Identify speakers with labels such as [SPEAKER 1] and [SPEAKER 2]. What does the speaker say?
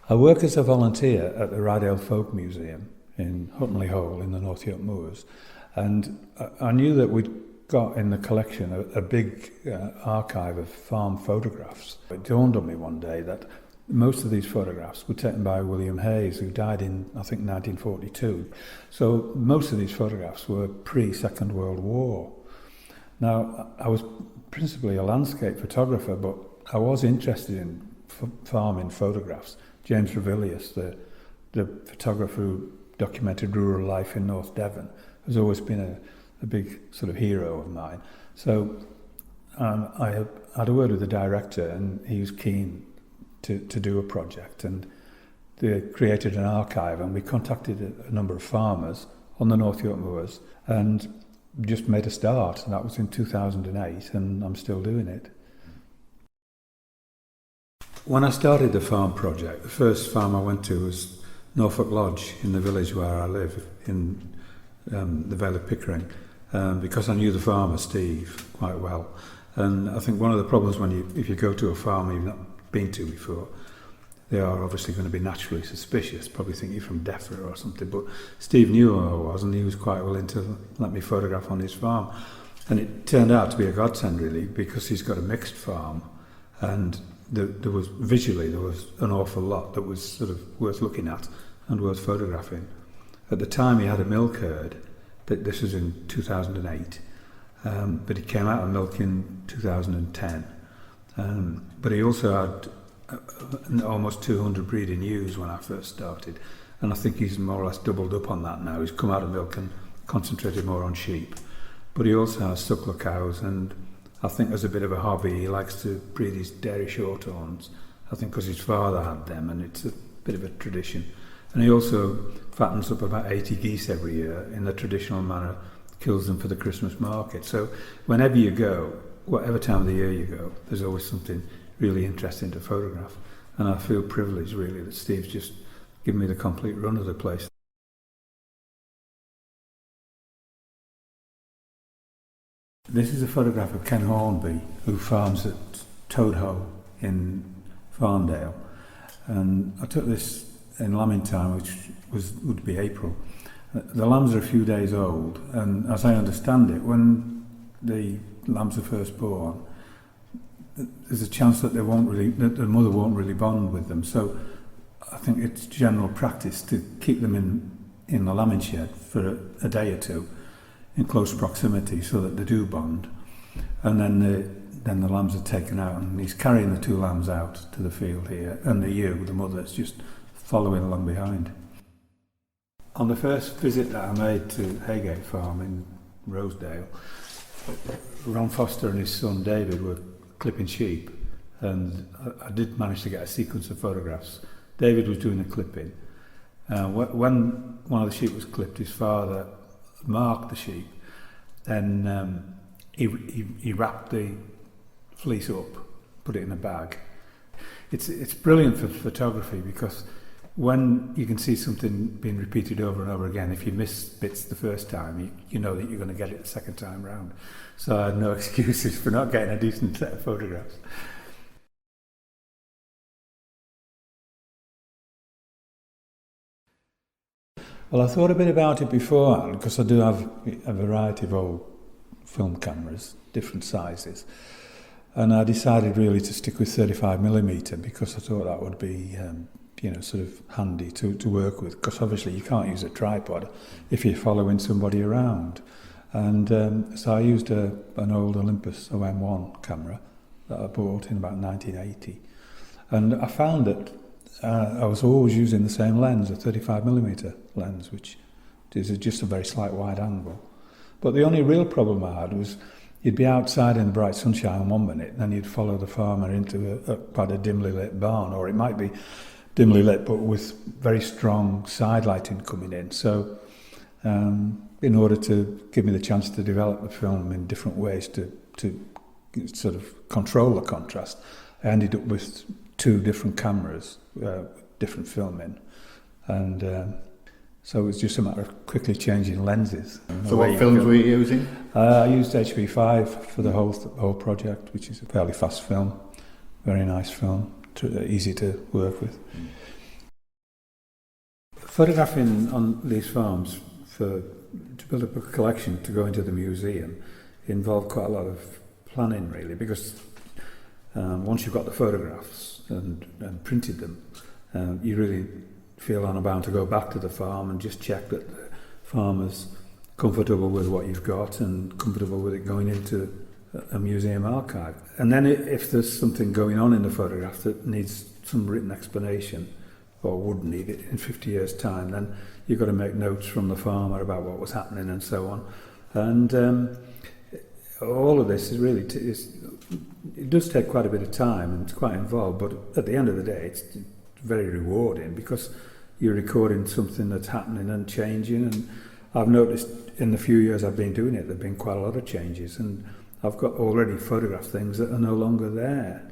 [SPEAKER 1] I work as a volunteer at the Rydale Folk Museum in Huntly Hole in the North Yorkshire Moors, and I knew that we'd got in the collection a big archive of farm photographs. It dawned on me one day that most of these photographs were taken by William Hayes, who died in, I think, 1942. So most of these photographs were pre-Second World War. Now, I was principally a landscape photographer, but I was interested in farming photographs. James Revilius, the photographer who documented rural life in North Devon, has always been a big sort of hero of mine. So I had a word with the director, and he was keen to do a project, and they created an archive, and we contacted a number of farmers on the North Yorkshire Moors and just made a start, and that was in 2008, and I'm still doing it. When I started the farm project, the first farm I went to was Norfolk Lodge in the village where I live, in the Vale of Pickering, because I knew the farmer, Steve, quite well. And I think one of the problems if you go to a farm you've not been to before, they are obviously going to be naturally suspicious, probably think you're from Defra or something, but Steve knew who I was, and he was quite willing to let me photograph on his farm. And it turned out to be a godsend, really, because he's got a mixed farm, and there was an awful lot that was sort of worth looking at and worth photographing. At the time he had a milk herd, but this was in 2008, but he came out of milk in 2010. But he also had almost 200 breeding ewes when I first started, and I think he's more or less doubled up on that now. He's come out of milk and concentrated more on sheep. But he also has suckler cows, and I think as a bit of a hobby he likes to breed his dairy shorthorns, I think because his father had them, and it's a bit of a tradition. And he also fattens up about 80 geese every year in the traditional manner, kills them for the Christmas market. So whenever you go, whatever time of the year you go, there's always something really interesting to photograph. And I feel privileged, really, that Steve's just given me the complete run of the place. This is a photograph of Ken Hornby, who farms at Toad Hoe in Farndale. And I took this in lambing time, which would be April. The lambs are a few days old, and as I understand it, when the lambs are first born, there's a chance that the mother won't really bond with them. So I think it's general practice to keep them in the lambing shed for a day or two in close proximity so that they do bond. And then the lambs are taken out, and he's carrying the two lambs out to the field here, and the ewe, the mother, is just following along behind. On the first visit that I made to Haygate Farm in Rosedale, Ron Foster and his son David were clipping sheep, and I did manage to get a sequence of photographs. David was doing the clipping. When one of the sheep was clipped, his father marked the sheep, then he wrapped the fleece up, put it in a bag. It's brilliant for photography, because when you can see something being repeated over and over again, if you miss bits the first time, you know that you're going to get it the second time round. So I had no excuses for not getting a decent set of photographs. Well, I thought a bit about it beforehand, because I do have a variety of old film cameras, different sizes, and I decided really to stick with 35mm because I thought that would be sort of handy to work with, because obviously you can't use a tripod if you're following somebody around. And so I used an old Olympus OM1 camera that I bought in about 1980. And I found that I was always using the same lens, a 35mm lens, which is just a very slight wide angle. But the only real problem I had was you'd be outside in the bright sunshine 1 minute, then you'd follow the farmer into quite a dimly lit barn, or it might be dimly lit but with very strong side lighting coming in. So in order to give me the chance to develop the film in different ways to sort of control the contrast, I ended up with 2 different cameras, different filming, and so it was just a matter of quickly changing lenses.
[SPEAKER 2] So what films were you using?
[SPEAKER 1] I used HP5 for the whole project, which is a fairly fast film, very nice film, easy to work with. Photographing on these farms to build up a collection to go into the museum involved quite a lot of planning, really, because once you've got the photographs and printed them, you really feel on bound to go back to the farm and just check that the farmer's comfortable with what you've got and comfortable with it going into a museum archive. And then if there's something going on in the photograph that needs some written explanation, or would need it in 50 years' time, then you've got to make notes from the farmer about what was happening and so on. And all of this is really, it does take quite a bit of time and it's quite involved, but at the end of the day it's very rewarding because you're recording something that's happening and changing. And I've noticed in the few years I've been doing it, there have been quite a lot of changes, and I've got already photographed things that are no longer there.